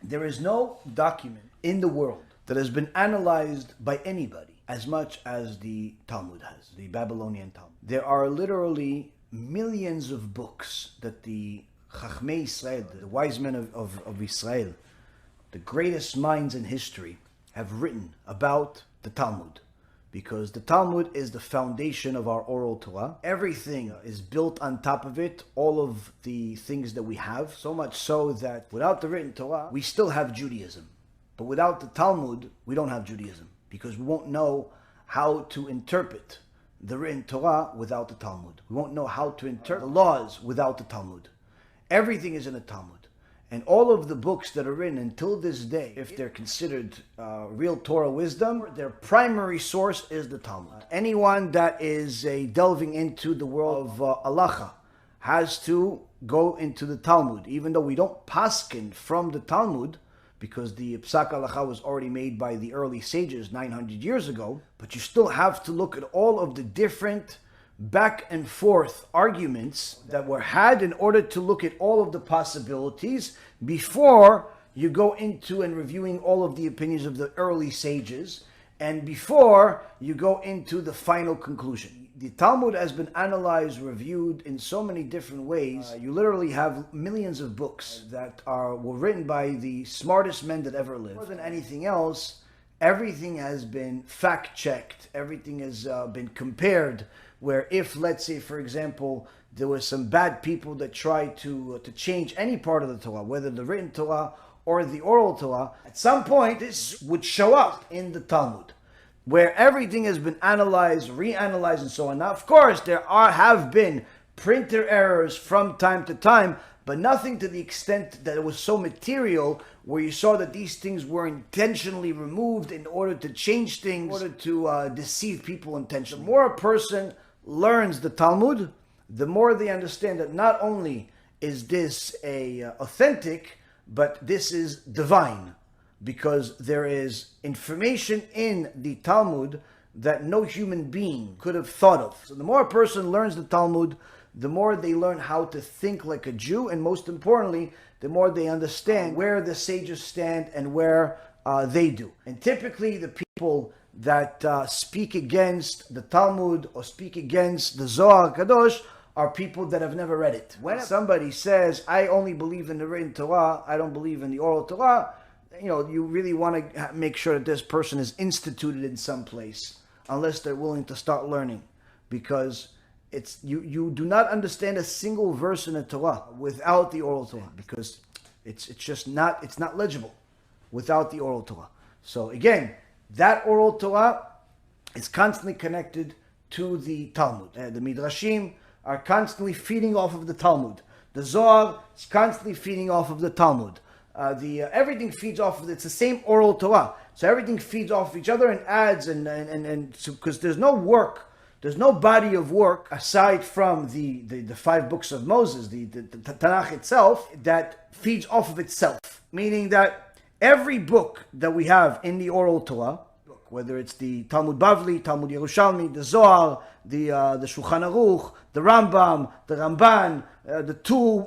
There is no document in the world that has been analyzed by anybody as much as the Talmud has, the Babylonian Talmud. There are literally millions of books that the Chachmei Israel, the wise men of Israel, the greatest minds in history, have written about the Talmud. Because the Talmud is the foundation of our oral Torah. Everything is built on top of it, all of the things that we have, so much so that without the written Torah, we still have Judaism. But without the Talmud, we don't have Judaism, because we won't know how to interpret the written Torah without the Talmud. We won't know how to interpret the laws without the Talmud. Everything is in the Talmud. And all of the books that are written until this day, if they're considered real Torah wisdom, their primary source is the Talmud. Anyone that is delving into the world of halacha has to go into the Talmud, even though we don't paskin from the Talmud, because the Psak Halacha was already made by the early sages 900 years ago, but you still have to look at all of the different back and forth arguments that were had in order to look at all of the possibilities before you go into and reviewing all of the opinions of the early sages, and before you go into the final conclusion. The Talmud has been analyzed, reviewed in so many different ways. You literally have millions of books that were written by the smartest men that ever lived. More than anything else, everything has been fact-checked, everything has been compared, where if, let's say, for example, there were some bad people that tried to change any part of the Torah, whether the written Torah or the oral Torah, at some point this would show up in the Talmud, where everything has been analyzed, reanalyzed, and so on. Now, of course, there have been printer errors from time to time, but nothing to the extent that it was so material, where you saw that these things were intentionally removed in order to change things, in order to deceive people intentionally. The more a person learns the Talmud, the more they understand that not only is this authentic, but this is divine, because there is information in the Talmud that no human being could have thought of. So the more a person learns the Talmud, the more they learn how to think like a Jew, and most importantly, the more they understand where the sages stand and where they do. And typically the people that speak against the Talmud or speak against the Zohar Kadosh are people that have never read it. When somebody says, I only believe in the written Torah, I don't believe in the oral Torah, you really want to make sure that this person is instituted in some place, unless they're willing to start learning. Because you do not understand a single verse in the Torah without the oral Torah, because it's not legible without the oral Torah. So again, that oral Torah is constantly connected to the Talmud. The Midrashim are constantly feeding off of the Talmud. The Zohar is constantly feeding off of the Talmud. Everything feeds off of it. It's the same oral Torah. So everything feeds off of each other and adds, and so, because there's no work, there's no body of work aside from the 5 books of Moses, the Tanakh itself, that feeds off of itself. Meaning that every book that we have in the oral Torah, whether it's the Talmud Bavli, Talmud Yerushalmi, the Zohar, the Shulchan Aruch, the Rambam, the Ramban, the Tu,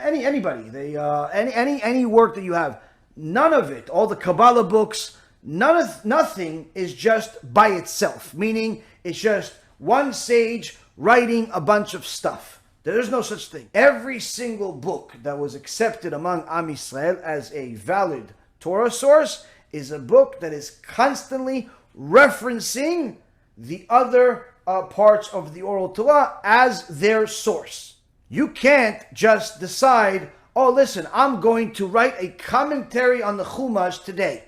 anybody, any work that you have, none of it, all the Kabbalah books, nothing is just by itself. Meaning, it's just one sage writing a bunch of stuff. There is no such thing. Every single book that was accepted among Am Yisrael as a valid Torah source is a book that is constantly referencing the other parts of the oral Torah as their source. You can't just decide, oh listen, I'm going to write a commentary on the Chumash today.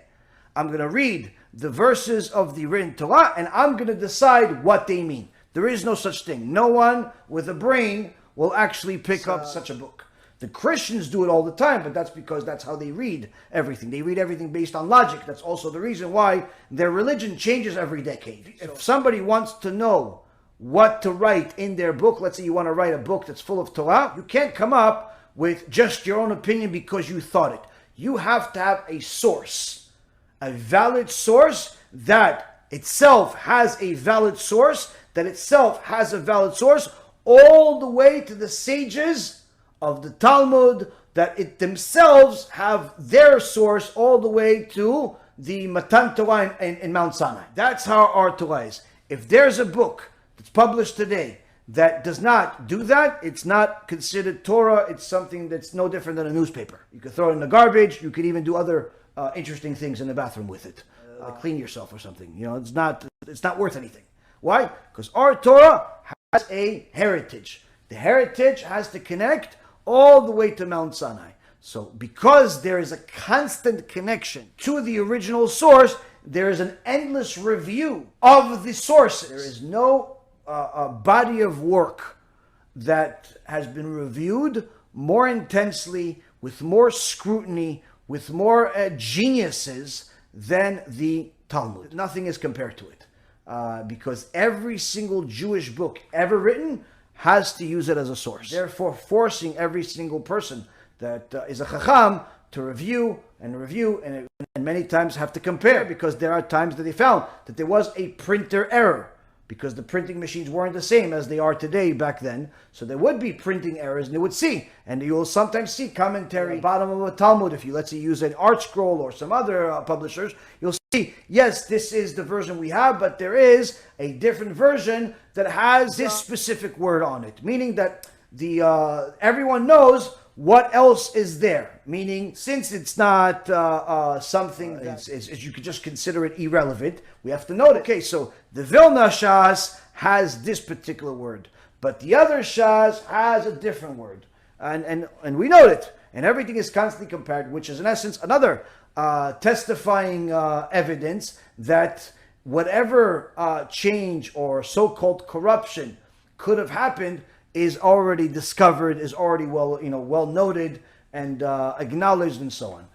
I'm going to read the verses of the written Torah and I'm going to decide what they mean. There is no such thing. No one with a brain will actually pick up such a book. The Christians do it all the time, but that's because that's how they read everything. They read everything based on logic. That's also the reason why their religion changes every decade. If somebody wants to know what to write in their book, let's say you want to write a book that's full of Torah, you can't come up with just your own opinion because you thought it. You have to have a source, a valid source that itself has a valid source, that itself has a valid source, all the way to the sages of the Talmud, that it themselves have their source all the way to the Matan Torah in Mount Sinai. That's how our Torah is. If there's a book that's published today that does not do that, it's not considered Torah. It's something that's no different than a newspaper. You could throw it in the garbage. You could even do other interesting things in the bathroom with it, like clean yourself or something. It's not worth anything. Why? Because our Torah has a heritage. The heritage has to connect all the way to Mount Sinai. So because there is a constant connection to the original source, there is an endless review of the sources. There is no body of work that has been reviewed more intensely, with more scrutiny, with more geniuses than the Talmud. Nothing is compared to it. Because every single Jewish book ever written has to use it as a source. Therefore, forcing every single person that is a chacham to review, and many times have to compare, because there are times that they found that there was a printer error, because the printing machines weren't the same as they are today back then. So there would be printing errors, and they would see, and you will sometimes see commentary at the bottom of a Talmud. If you, let's say, use an Art Scroll or some other publishers, you'll see, yes, this is the version we have, but there is a different version that has this specific word on it, meaning that everyone knows what else is there. Meaning, since it's not something that you could just consider it irrelevant, we have to note it. Okay, so the Vilna Shas has this particular word, but the other Shas has a different word, and we note it, and everything is constantly compared, which is in essence another testifying evidence that whatever change or so-called corruption could have happened is already discovered, is already well noted and acknowledged, and so on.